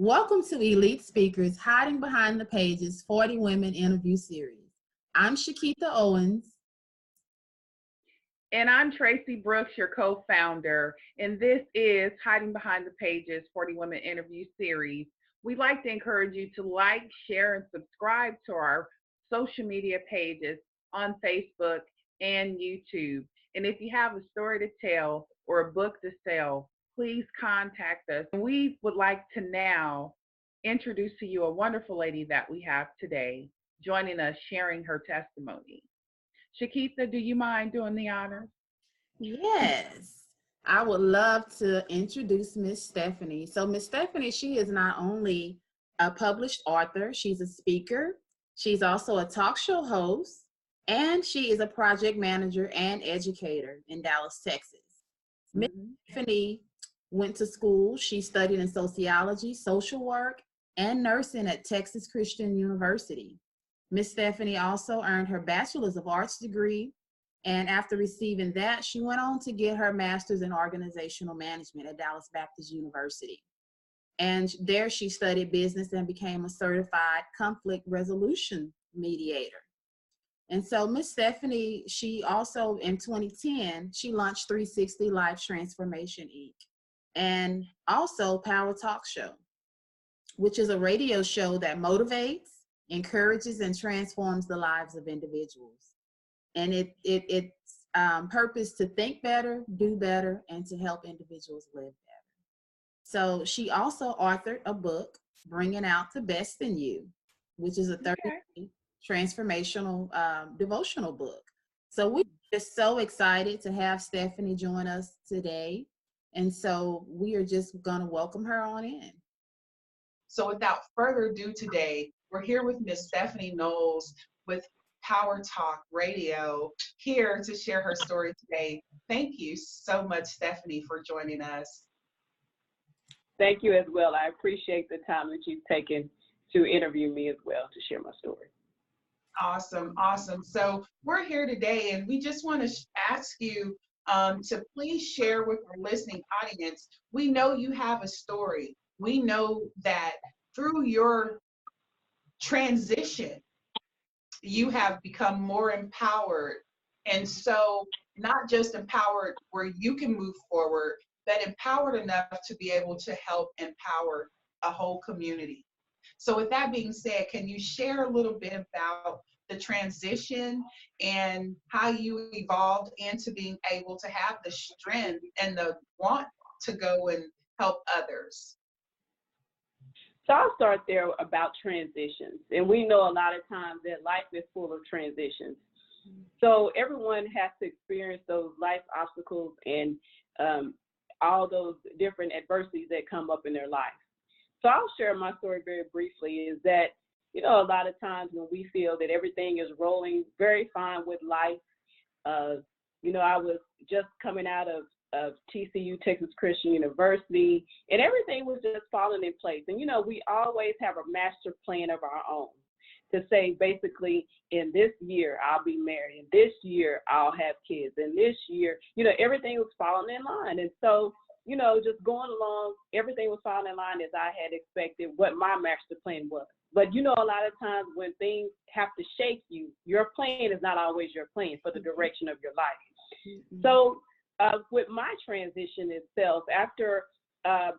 Welcome to Elite Speakers Hiding Behind the Pages 40 Women Interview Series. I'm Chikeitha Owens. And I'm Tracy Brooks, your co-founder, and this is Hiding Behind the Pages 40 Women Interview Series. We'd like to encourage you to like, share, and subscribe to our social media pages on Facebook and YouTube. And if you have a story to tell or a book to sell, please contact us. We would like to now introduce to you a wonderful lady that we have today joining us, sharing her testimony. Chikeitha, do you mind doing the honors? Yes, I would love to introduce Miss Stephanie. So Miss Stephanie, she is not only a published author, she's a speaker, she's also a talk show host, and she is a project manager and educator in Dallas, Texas. Miss Stephanie went to school. She studied in sociology, social work, and nursing at Texas Christian University. Miss Stephanie also earned her Bachelor's of Arts degree, and after receiving that, she went on to get her Master's in Organizational Management at Dallas Baptist University. And there she studied business and became a certified conflict resolution mediator. And so Miss Stephanie, she also in 2010, she launched 360 Life Transformation Inc. and also Power Talk Show, which is a radio show that motivates, encourages, and transforms the lives of individuals. And its purpose to think better, do better, and to help individuals live better. So she also authored a book, Bringing Out the Best in You, which is a 30-day transformational devotional book. So we're just so excited to have Stephanie join us today. And so we are just going to welcome her on in. So without further ado today, we're here with Miss Stephanie Knowles with Power Talk Radio, here to share her story today. Thank you so much, Stephanie, for joining us. Thank you as well. I appreciate the time that you've taken to interview me as well to share my story. Awesome, awesome. So we're here today, and we just want to ask you to please share with our listening audience. We know you have a story. We know that through your transition, you have become more empowered. And so not just empowered where you can move forward, but empowered enough to be able to help empower a whole community. So with that being said, can you share a little bit about the transition and how you evolved into being able to have the strength and the want to go and help others? So I'll start there about transitions. And we know a lot of times that life is full of transitions. So everyone has to experience those life obstacles and all those different adversities that come up in their life. So I'll share my story very briefly, is that, you know, a lot of times when we feel that everything is rolling very fine with life, you know, I was just coming out of TCU, Texas Christian University, and everything was just falling in place. And, you know, we always have a master plan of our own to say, basically, in this year, I'll be married. In this year, I'll have kids. In this year, you know, everything was falling in line. And so, you know, just going along, everything was falling in line as I had expected what my master plan was. But, you know, a lot of times when things have to shake you, your plan is not always your plan for the direction of your life. So with my transition itself, after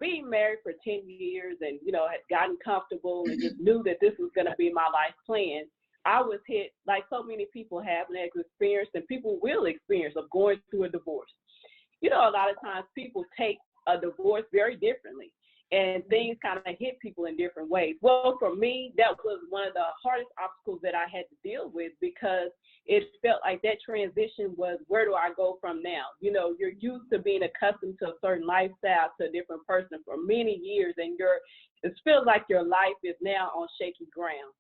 being married for 10 years and, you know, had gotten comfortable and just knew that this was going to be my life plan, I was hit, like so many people have and have experienced, and people will experience, of going through a divorce. You know, a lot of times people take a divorce very differently, and things kind of hit people in different ways. Well, for me, that was one of the hardest obstacles that I had to deal with, because it felt like that transition was, where do I go from now? You know, you're used to being accustomed to a certain lifestyle, to a different person for many years, and it feels like your life is now on shaky ground.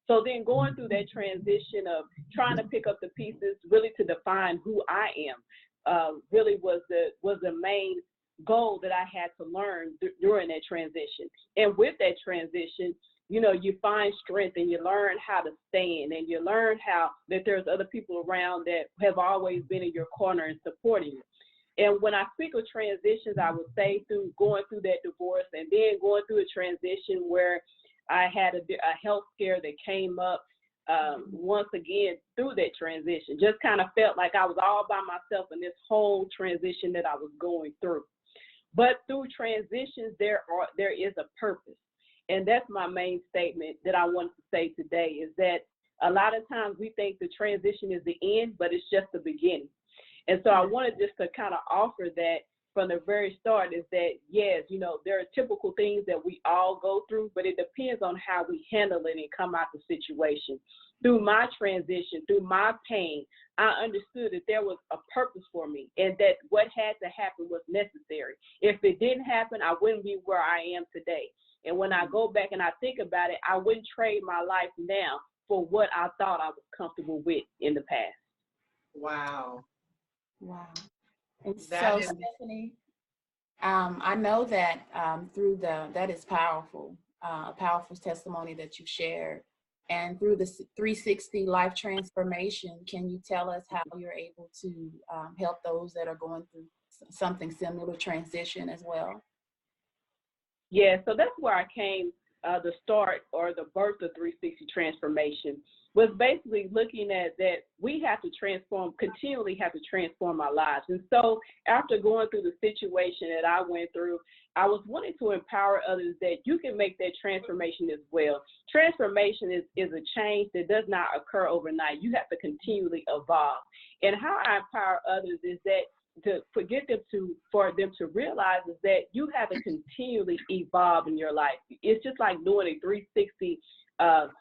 So then going through that transition of trying to pick up the pieces, really to define who I am, really was the main goal that I had to learn during that transition. And with that transition, you know, you find strength and you learn how to stand, and you learn how that there's other people around that have always been in your corner and supporting you. And when I speak of transitions, I would say through going through that divorce and then going through a transition where I had a health scare that came up once again through that transition. Just kind of felt like I was all by myself in this whole transition that I was going through. But through transitions, there is a purpose. And that's my main statement that I wanted to say today, is that a lot of times we think the transition is the end, but it's just the beginning. And so I wanted just to kind of offer that from the very start, is that, yes, you know, there are typical things that we all go through, but it depends on how we handle it and come out the situation. Through my transition, through my pain, I understood that there was a purpose for me and that what had to happen was necessary. If it didn't happen, I wouldn't be where I am today. And when I go back and I think about it, I wouldn't trade my life now for what I thought I was comfortable with in the past. Wow. Wow. And That so, is Stephanie, I know that through that is powerful, a powerful testimony that you shared. And through the 360 life transformation, can you tell us how you're able to help those that are going through something similar to transition as well? Yeah, so that's where I came, the start or the birth of 360 transformation was basically looking at that we have to continually have to transform our lives. And so after going through the situation that I went through, I was wanting to empower others that you can make that transformation as well. Transformation is a change that does not occur overnight. You have to continually evolve. And how I empower others is that for them to realize is that you have to continually evolve in your life. It's just like doing a 360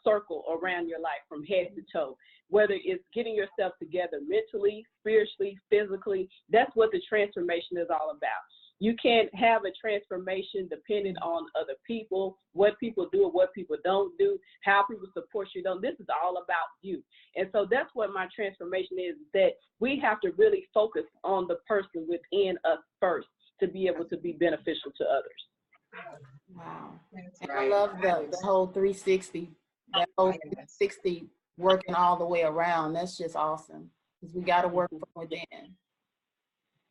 circle around your life from head to toe, whether it's getting yourself together mentally, spiritually, physically. That's what the transformation is all about. You can't have a transformation depending on other people, what people do or what people don't do, how people support you. This is all about you. And so that's what my transformation is, that we have to really focus on the person within us first to be able to be beneficial to others. Wow. That's And right. I love the whole 360, that whole 360 working all the way around. That's just awesome, because we got to work from within.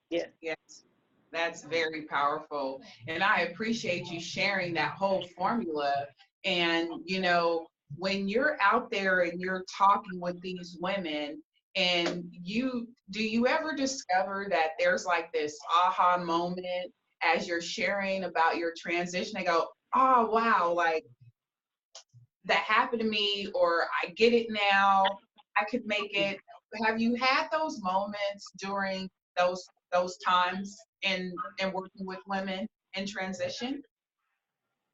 Yes. Yes. That's very powerful. And I appreciate you sharing that whole formula. And, you know, when you're out there and you're talking with these women, and do you ever discover that there's like this aha moment as you're sharing about your transition? They go, oh, wow, like that happened to me, or I get it now, I could make it. Have you had those moments during those times in working with women in transition?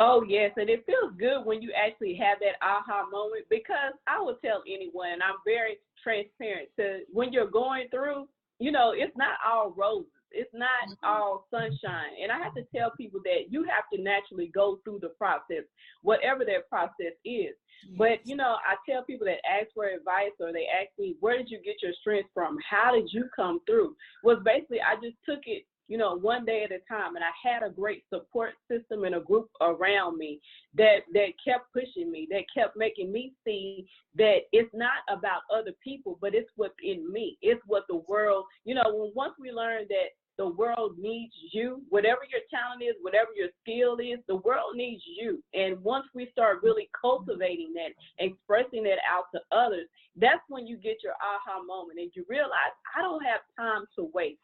Oh, yes, and it feels good when you actually have that aha moment, because I would tell anyone, and I'm very transparent, to when you're going through, you know, it's not all roses. It's not all sunshine. And I have to tell people that you have to naturally go through the process, whatever that process is. But, you know, I tell people that ask for advice, or they ask me, where did you get your strength from? How did you come through? Was basically, I just took it, you know, one day at a time. And I had a great support system and a group around me that kept pushing me, that kept making me see that it's not about other people, but it's what's in me. It's what the world, you know, once we learn that the world needs you, whatever your talent is, whatever your skill is, the world needs you. And once we start really cultivating that, expressing that out to others, that's when you get your aha moment and you realize, I don't have time to waste.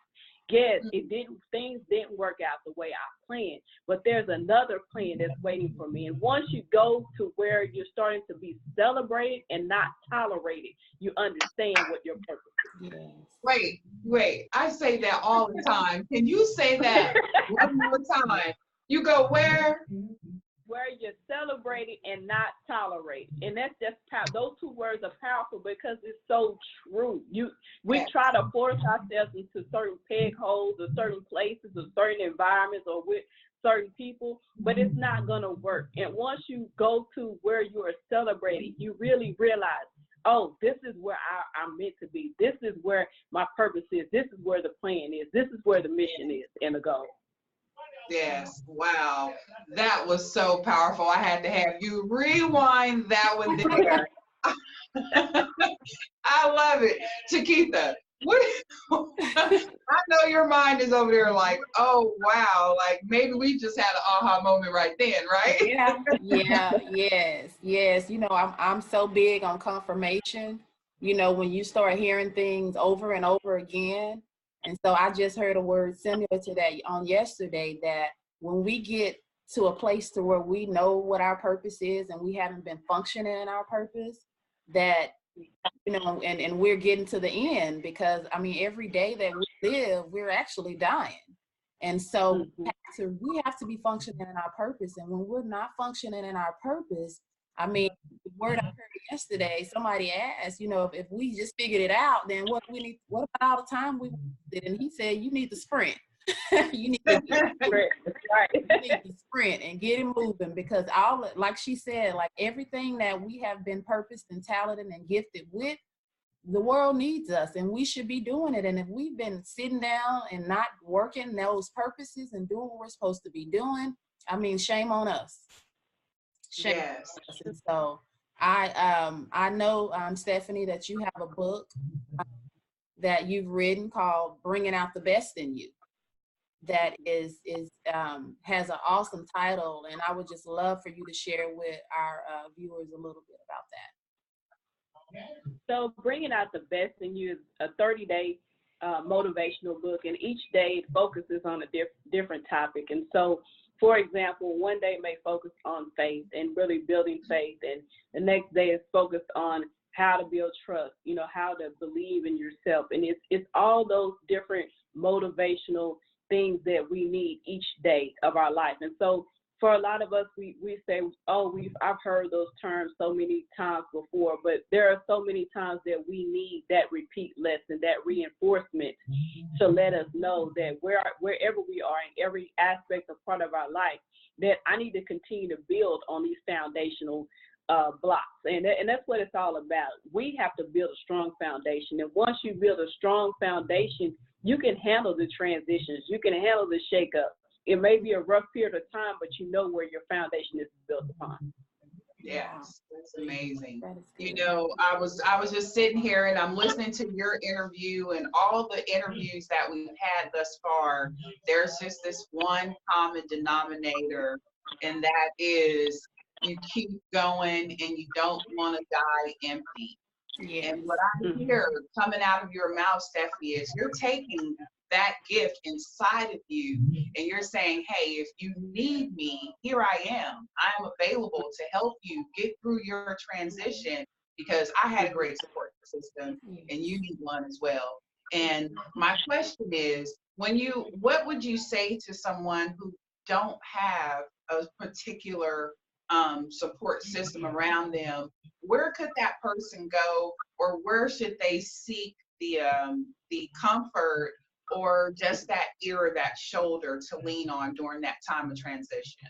Yes, things didn't work out the way I planned, but there's another plan that's waiting for me. And once you go to where you're starting to be celebrated and not tolerated, you understand what your purpose is. Yes. Wait, I say that all the time. Can you say that one more time? You go where? Where you're celebrated and not tolerated. And that's just those two words are powerful because it's so true. We try to force ourselves into certain peg holes or certain places or certain environments or with certain people, but it's not gonna work. And once you go to where you are celebrated, you really realize, oh, this is where I'm meant to be. This is where my purpose is. This is where the plan is. This is where the mission is and the goal. Yes. Wow. That was so powerful. I had to have you rewind that one there. I love it. Chikeitha, What? I know your mind is over there like, oh wow, like maybe we just had an aha moment right then, right? Yes. You know, I'm so big on confirmation. You know, when you start hearing things over and over again. And so I just heard a word similar to that on yesterday, that when we get to a place to where we know what our purpose is and we haven't been functioning in our purpose, that, you know, and we're getting to the end, because I mean, every day that we live, we're actually dying. And so we have to be functioning in our purpose. And when we're not functioning in our purpose, I mean, the word I heard yesterday, somebody asked, you know, if we just figured it out, then what about all the time we wasted? And he said, you need to sprint. You need to Right. you need to sprint and get it moving, because like she said, like everything that we have been purposed and talented and gifted with, the world needs us and we should be doing it. And if we've been sitting down and not working those purposes and doing what we're supposed to be doing, I mean, shame on us. Shame Yes. on us. And so I know, Stephanie, that you have a book that you've written called Bringing Out the Best in You, that has an awesome title, and I would just love for you to share with our viewers a little bit about that. So Bringing Out the Best in You is a 30-day motivational book, and each day it focuses on a different topic. And so, for example, one day may focus on faith and really building faith, and the next day is focused on how to build trust, you know, how to believe in yourself. And it's all those different motivational things that we need each day of our life. And so for a lot of us, we say, oh, I've heard those terms so many times before, but there are so many times that we need that repeat lesson, that reinforcement to let us know that wherever we are in every aspect of part of our life, that I need to continue to build on these foundational blocks. And that's what it's all about. We have to build a strong foundation. And once you build a strong foundation, you can handle the transitions. You can handle the shakeup. It may be a rough period of time, but you know where your foundation is built upon. Yes, that's amazing. That is You good. know, I was just sitting here and I'm listening to your interview and all the interviews that we've had thus far. There's just this one common denominator, and that is you keep going and you don't want to die empty. Yes. And what I hear coming out of your mouth, Stephanie, is you're taking that gift inside of you and you're saying, hey, if you need me, here I am. I'm available to help you get through your transition, because I had a great support system and you need one as well. And my question is, what would you say to someone who don't have a particular support system around them? Where could that person go, or where should they seek the comfort or just that ear or that shoulder to lean on during that time of transition?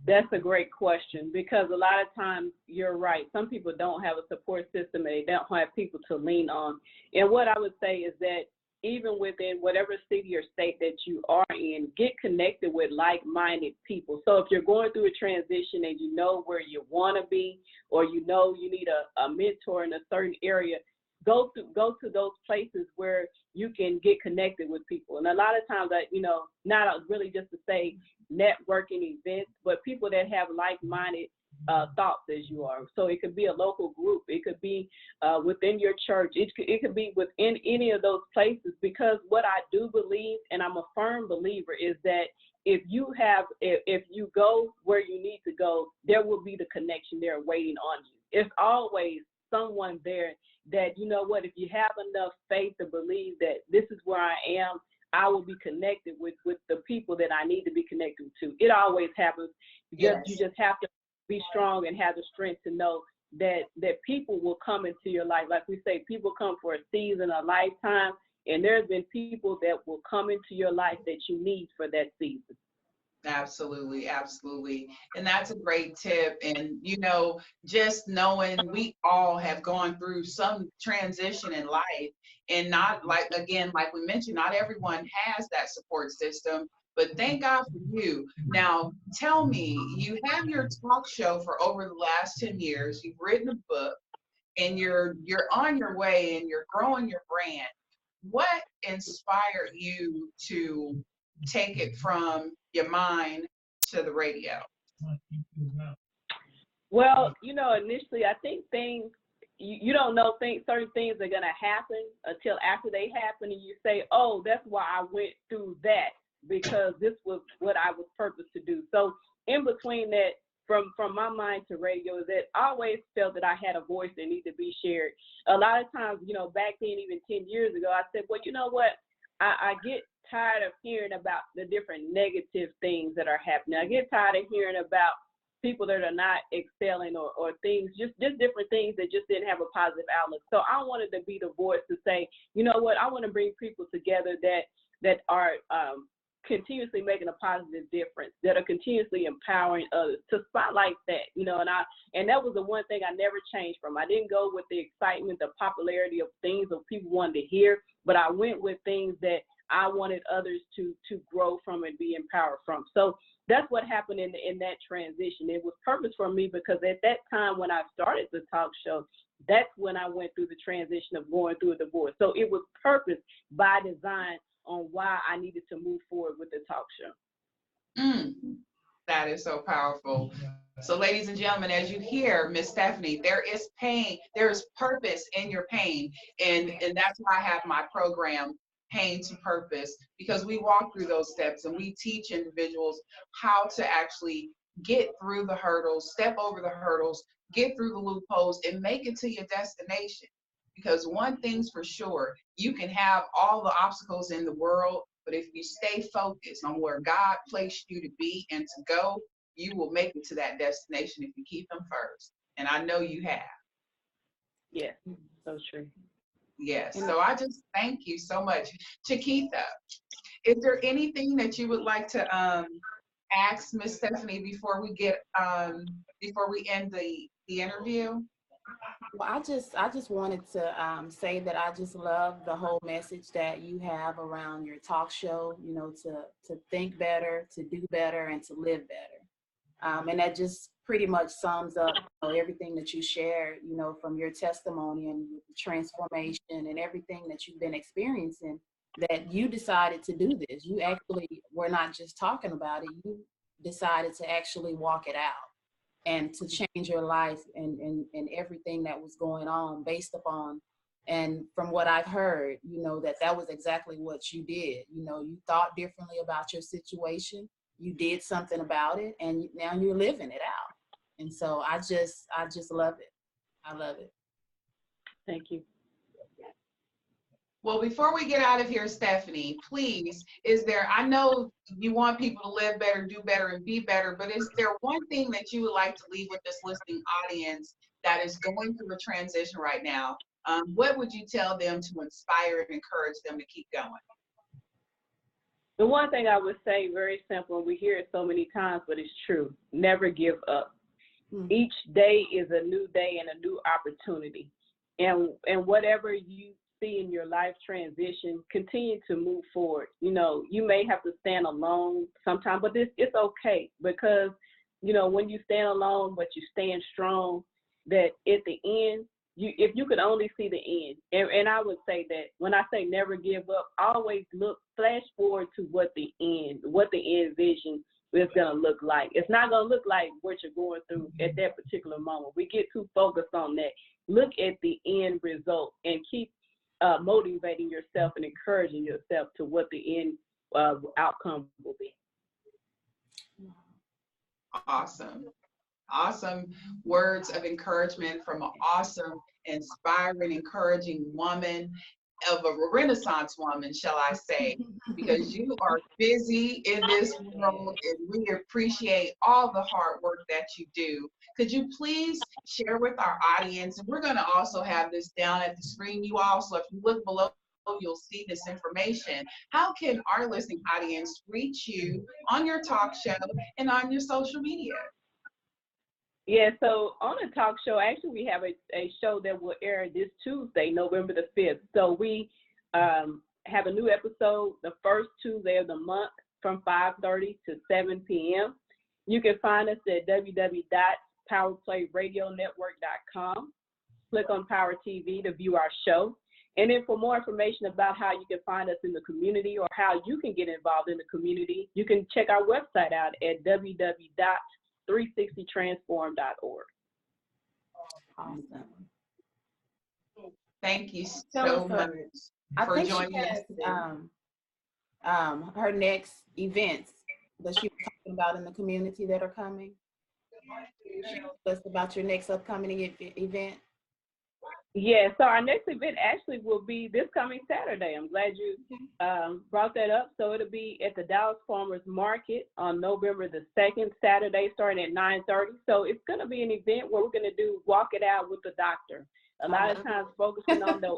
That's a great question, because a lot of times you're right. Some people don't have a support system and they don't have people to lean on. And what I would say is that even within whatever city or state that you are in, get connected with like-minded people. So if you're going through a transition and you know where you want to be, or you know you need a mentor in a certain area, go to those places where you can get connected with people. And a lot of times, not really just to say networking events, but people that have like-minded thoughts as you are. So it could be a local group. It could be within your church. It could be within any of those places, because what I do believe, and I'm a firm believer, is that if you go where you need to go, there will be the connection there waiting on you. There's always someone there that, you know what, if you have enough faith to believe that this is where I am, I will be connected with the people that I need to be connected to. It always happens. You just have to be strong and have the strength to know that people will come into your life. Like we say, people come for a season, a lifetime, and there's been people that will come into your life that you need for that season. Absolutely, absolutely. And that's a great tip. And, just knowing we all have gone through some transition in life, and not like we mentioned, not everyone has that support system, but thank God for you. Now, tell me, you have your talk show for over the last 10 years, you've written a book, and you're on your way and you're growing your brand. What inspired you to take it from your mind to the radio? Well, initially, I think things, you don't know certain things are going to happen until after they happen, and you say, oh, that's why I went through that, because this was what I was purposed to do. So in between that, from my mind to radio, is that I always felt that I had a voice that needed to be shared. A lot of times, back then, even 10 years ago, I said, well, you know what? I get tired of hearing about the different negative things that are happening. I get tired of hearing about people that are not excelling or things, just different things that just didn't have a positive outlook. So I wanted to be the voice to say, you know what, I want to bring people together that are continuously making a positive difference, that are continuously empowering others, to spotlight that, and that was the one thing I never changed from. I didn't go with the excitement, the popularity of things that people wanted to hear, but I went with things that I wanted others to grow from and be empowered from. So that's what happened in that transition. It was purpose for me, because at that time when I started the talk show, that's when I went through the transition of going through a divorce. So it was purpose by design on why I needed to move forward with the talk show. That is so powerful. So ladies and gentlemen, as you hear Miss Stephanie, there is pain, there is purpose in your pain. And that's why I have my program, Pain to Purpose, because we walk through those steps and we teach individuals how to actually get through the hurdles, step over the hurdles, get through the loopholes, and make it to your destination. Because one thing's for sure, you can have all the obstacles in the world, but if you stay focused on where God placed you to be and to go, you will make it to that destination if you keep Him first. And I know you have. Yeah, so true. Yes. So I just thank you so much. Chikeitha, is there anything that you would like to ask Miss Stephanie before we end the interview? Well, I just wanted to say that I just love the whole message that you have around your talk show, to think better, to do better, and to live better. And that just pretty much sums up everything that you shared, from your testimony and transformation and everything that you've been experiencing, that you decided to do this. You actually were not just talking about it, you decided to actually walk it out and to change your life and everything that was going on based upon. And from what I've heard, that was exactly what you did. You thought differently about your situation, you did something about it, and now you're living it out. And so I just love it. I love it. Thank you. Well, before we get out of here, Stephanie, please, I know you want people to live better, do better, and be better, but is there one thing that you would like to leave with this listening audience that is going through a transition right now? What would you tell them to inspire and encourage them to keep going? The one thing I would say, very simple, and we hear it so many times, but it's true: never give up. Each day is a new day and a new opportunity. And whatever you see in your life transition, continue to move forward. You may have to stand alone sometimes, but it's okay, because, when you stand alone, but you stand strong, that at the end, if you could only see the end, and I would say that when I say never give up, always flash forward to what the end vision is going to look like. It's not going to look like what you're going through at that particular moment. We get too focused on that. Look at the end result and keep motivating yourself and encouraging yourself to what the end outcome will be. Awesome words of encouragement from an awesome, inspiring, encouraging woman, of a Renaissance woman, shall I say, because you are busy in this world and we appreciate all the hard work that you do. Could you please share with our audience, and we're going to also have this down at the screen, you all, so if you look below, you'll see this information. How can our listening audience reach you on your talk show and on your social media? Yeah, so on the talk show, actually we have a show that will air this Tuesday, November the 5th. So we have a new episode the first Tuesday of the month from 5:30 to 7 p.m. You can find us at www.powerplayradionetwork.com. click on Power TV to view our show. And then for more information about how you can find us in the community or how you can get involved in the community, you can check our website out at www.360transform.org. Awesome. Thank you Tell so us, much I for think she joining us has today. her next events that she was talking about in the community that are coming. Tell us about your next upcoming event. Yeah, so our next event actually will be this coming Saturday. I'm glad you brought that up. So it'll be at the Dallas Farmers Market on November the 2nd, Saturday, starting at 9:30. So it's going to be an event where we're going to do Walk It Out with the Doctor. A lot of times focusing on the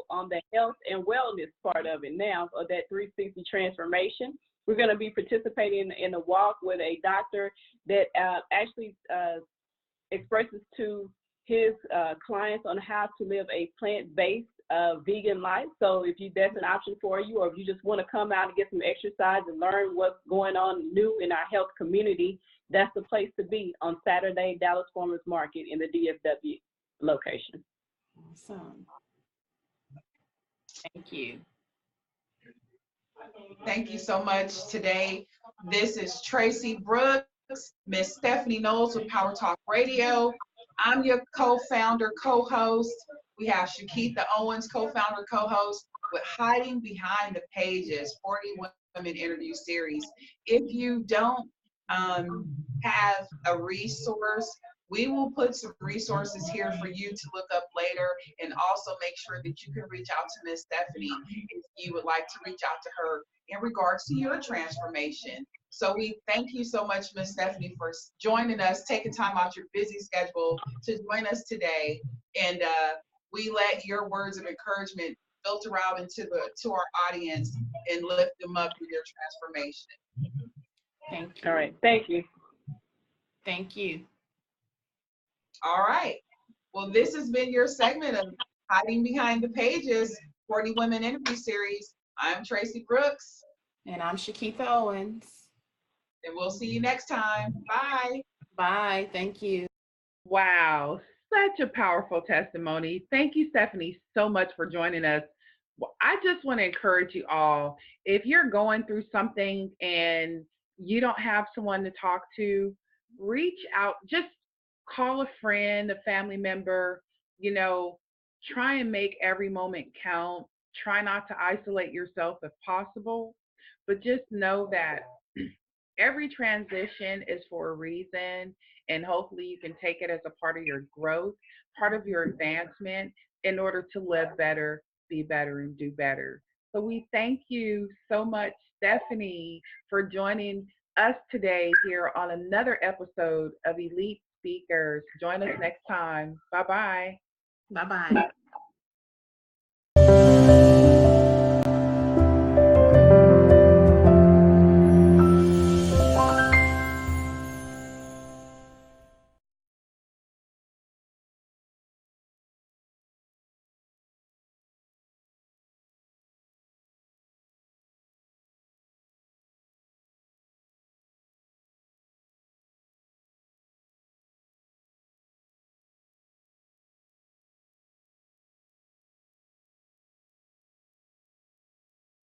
health and wellness part of it now, of that 360 transformation. We're going to be participating in a walk with a doctor that actually expresses to his clients on how to live a plant-based vegan life. So if that's an option for you, or if you just want to come out and get some exercise and learn what's going on new in our health community, that's the place to be on Saturday, Dallas Farmers Market in the DFW location. Awesome. Thank you. Thank you so much today. This is Tracy Brooks, Miss Stephanie Knowles with Power Talk Radio. I'm your co-founder, co-host. We have Chikeitha Owens, co-founder, co-host with Hiding Behind the Pages, 40 Women Interview Series. If you don't have a resource, we will put some resources here for you to look up later, and also make sure that you can reach out to Miss Stephanie if you would like to reach out to her in regards to your transformation. So we thank you so much, Miss Stephanie, for joining us, taking time out your busy schedule to join us today. And we let your words of encouragement filter out into to our audience and lift them up in their transformation. Thank you. All right. Thank you. Thank you. All right. Well, this has been your segment of Hiding Behind the Pages, 40 Women Interview Series. I'm Tracy Brooks. And I'm Chikeitha Owens. And we'll see you next time. Bye. Bye. Thank you. Wow, such a powerful testimony. Thank you, Stephanie, so much for joining us. Well, I just want to encourage you all, if you're going through something and you don't have someone to talk to, reach out, just call a friend, a family member, try and make every moment count. Try not to isolate yourself if possible, but just know that every transition is for a reason, and hopefully you can take it as a part of your growth, part of your advancement in order to live better, be better, and do better. So we thank you so much, Stephanie, for joining us today here on another episode of Elite Speakers. Join us next time. Bye-bye. Bye-bye.